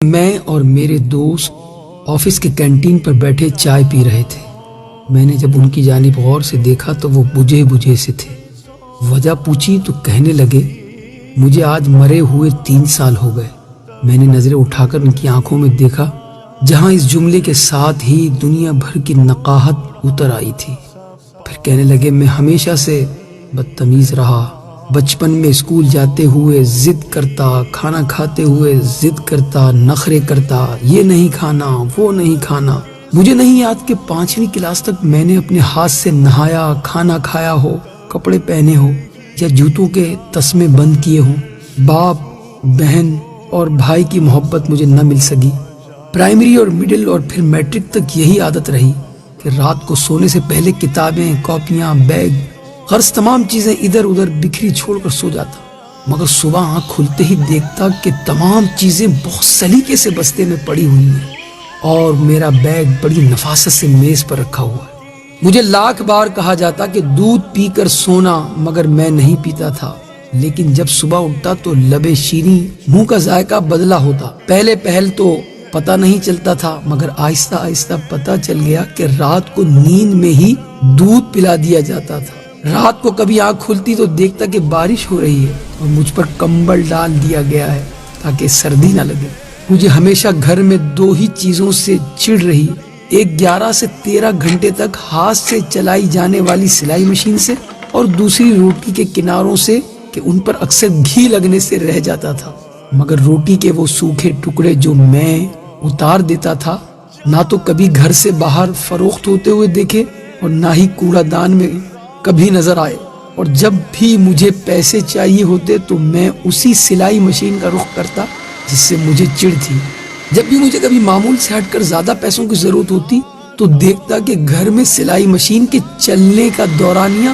میں اور میرے دوست آفس کے کینٹین پر بیٹھے چائے پی رہے تھے۔ میں نے جب ان کی جانب غور سے دیکھا تو وہ بجھے بجھے سے تھے۔ وجہ پوچھی تو کہنے لگے، مجھے آج مرے ہوئے 3 سال ہو گئے۔ میں نے نظریں اٹھا کر ان کی آنکھوں میں دیکھا، جہاں اس جملے کے ساتھ ہی دنیا بھر کی نقاہت اتر آئی تھی۔ پھر کہنے لگے، میں ہمیشہ سے بدتمیز رہا۔ بچپن میں اسکول جاتے ہوئے ضد کرتا، کھانا کھاتے ہوئے ضد کرتا، نخرے کرتا، یہ نہیں کھانا، وہ نہیں کھانا۔ مجھے نہیں یاد کہ 5ویں کلاس تک میں نے اپنے ہاتھ سے نہایا، کھانا کھایا ہو، کپڑے پہنے ہو یا جوتوں کے تسمے بند کیے ہوں۔ باپ، بہن اور بھائی کی محبت مجھے نہ مل سکی۔ پرائمری اور مڈل اور پھر میٹرک تک یہی عادت رہی کہ رات کو سونے سے پہلے کتابیں، کاپیاں، بیگ، غرض تمام چیزیں ادھر ادھر بکھری چھوڑ کر سو جاتا، مگر صبح آنکھ کھلتے ہی دیکھتا کہ تمام چیزیں بہت سلیقے سے بستے میں پڑی ہوئی ہیں اور میرا بیگ بڑی نفاست سے میز پر رکھا ہوا ہے۔ مجھے لاکھ بار کہا جاتا کہ دودھ پی کر سونا، مگر میں نہیں پیتا تھا۔ لیکن جب صبح اٹھتا تو لبے شیریں، منہ کا ذائقہ بدلا ہوتا۔ پہل تو پتہ نہیں چلتا تھا، مگر آہستہ آہستہ پتہ چل گیا کہ رات کو نیند میں ہی دودھ پلا دیا جاتا تھا۔ رات کو کبھی آنکھ کھلتی تو دیکھتا کہ بارش ہو رہی ہے اور مجھ پر کمبل ڈال دیا گیا ہے تاکہ سردی نہ لگے۔ مجھے ہمیشہ گھر میں 2 ہی چیزوں سے چڑ رہی، ایک 11 سے 13 گھنٹے تک ہاتھ سے چلائی جانے والی سلائی مشین سے، اور دوسری روٹی کے کناروں سے کہ ان پر اکثر گھی لگنے سے رہ جاتا تھا۔ مگر روٹی کے وہ سوکھے ٹکڑے جو میں اتار دیتا تھا، نہ تو کبھی گھر سے باہر فروخت ہوتے ہوئے دیکھے اور نہ ہی کوڑا دان میں کبھی نظر آئے۔ اور جب بھی مجھے پیسے چاہیے ہوتے تو میں اسی سلائی مشین کا رخ کرتا جس سے مجھے چڑ تھی۔ جب بھی مجھے کبھی معمول سے ہٹ کر زیادہ پیسوں کی ضرورت ہوتی تو دیکھتا کہ گھر میں سلائی مشین کے چلنے کا دورانیہ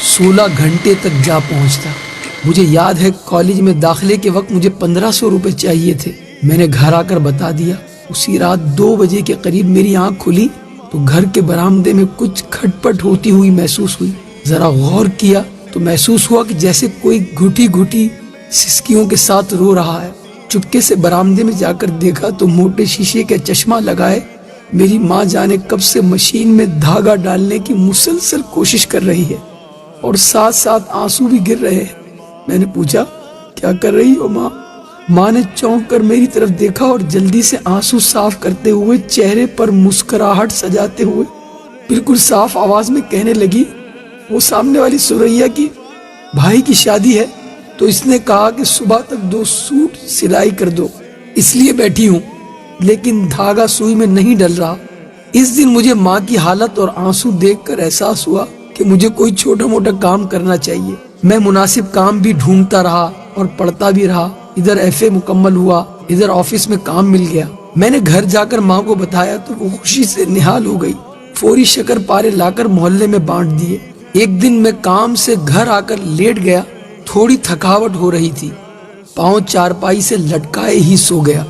16 گھنٹے تک جا پہنچتا۔ مجھے یاد ہے کالج میں داخلے کے وقت مجھے 1500 روپے چاہیے تھے۔ میں نے گھر آ کر بتا دیا۔ اسی رات 2 بجے کے قریب میری آنکھ کھلی تو گھر کے برآمدے میں کچھ کھٹپٹ ہوتی ہوئی محسوس ہوئی۔ ذرا غور کیا تو محسوس ہوا کہ جیسے کوئی گھٹی گھٹی سسکیوں کے ساتھ رو رہا ہے۔ چپکے سے برآمدے میں جا کر دیکھا تو موٹے شیشے کے چشمہ لگائے میری ماں جانے کب سے مشین میں دھاگا ڈالنے کی مسلسل کوشش کر رہی ہے اور ساتھ ساتھ آنسو بھی گر رہے ہیں۔ میں نے پوچھا، کیا کر رہی ہو ماں؟ ماں نے چونک کر میری طرف دیکھا اور جلدی سے آنسو صاف کرتے ہوئے چہرے پر مسکراہٹ سجاتے ہوئے بالکل صاف آواز میں کہنے لگی، وہ سامنے والی سوریا کی بھائی کی شادی ہے تو اس نے کہا کہ صبح تک 2 سوٹ سلائی کر دو، اس لیے بیٹھی ہوں، لیکن دھاگا سوئی میں نہیں ڈل رہا۔ اس دن مجھے ماں کی حالت اور آنسو دیکھ کر احساس ہوا کہ مجھے کوئی چھوٹا موٹا کام کرنا چاہیے۔ میں مناسب کام بھی ڈھونڈتا رہا اور پڑھتا بھی رہا۔ ادھر FA مکمل ہوا، ادھر آفس میں کام مل گیا۔ میں نے گھر جا کر ماں کو بتایا تو وہ خوشی سے نہال ہو گئی۔ فوری شکر پارے لا کر محلے میں بانٹ دیے۔ ایک دن میں کام سے گھر آ کر لیٹ گیا، تھوڑی تھکاوٹ ہو رہی تھی، پاؤں چارپائی سے لٹکائے ہی سو گیا۔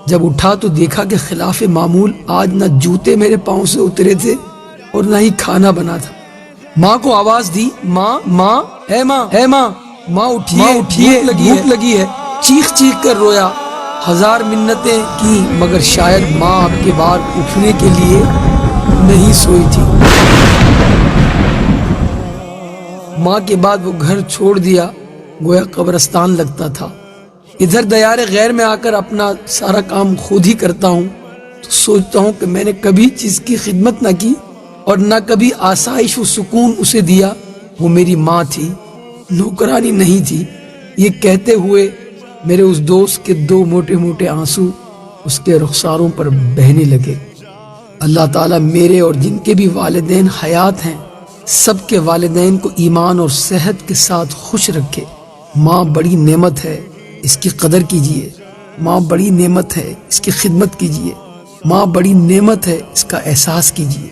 جب اٹھا تو دیکھا کہ خلاف معمول آج نہ جوتے میرے پاؤں سے اترے تھے اور نہ ہی کھانا بنا تھا۔ ماں کو آواز دی، ماں ماں اے ماں اے ماں، ماں اٹھیے، بھوک لگی ہے۔ چیخ چیخ کر رویا، 1000 منتیں کی، مگر شاید ماں اب کے بعد اٹھنے کے لیے نہیں سوئی تھی۔ ماں کے بعد وہ گھر چھوڑ دیا، گویا قبرستان لگتا تھا۔ ادھر دیار غیر میں آ کر اپنا سارا کام خود ہی کرتا ہوں تو سوچتا ہوں کہ میں نے کبھی چیز کی خدمت نہ کی اور نہ کبھی آسائش و سکون اسے دیا۔ وہ میری ماں تھی، نوکرانی نہیں تھی۔ یہ کہتے ہوئے میرے اس دوست کے 2 موٹے موٹے آنسو اس کے رخساروں پر بہنے لگے۔ اللہ تعالیٰ میرے اور جن کے بھی والدین حیات ہیں سب کے والدین کو ایمان اور صحت کے ساتھ خوش رکھے۔ ماں بڑی نعمت ہے، اس کی قدر کیجیے۔ ماں بڑی نعمت ہے، اس کی خدمت کیجیے۔ ماں بڑی نعمت ہے، اس کا احساس کیجیے۔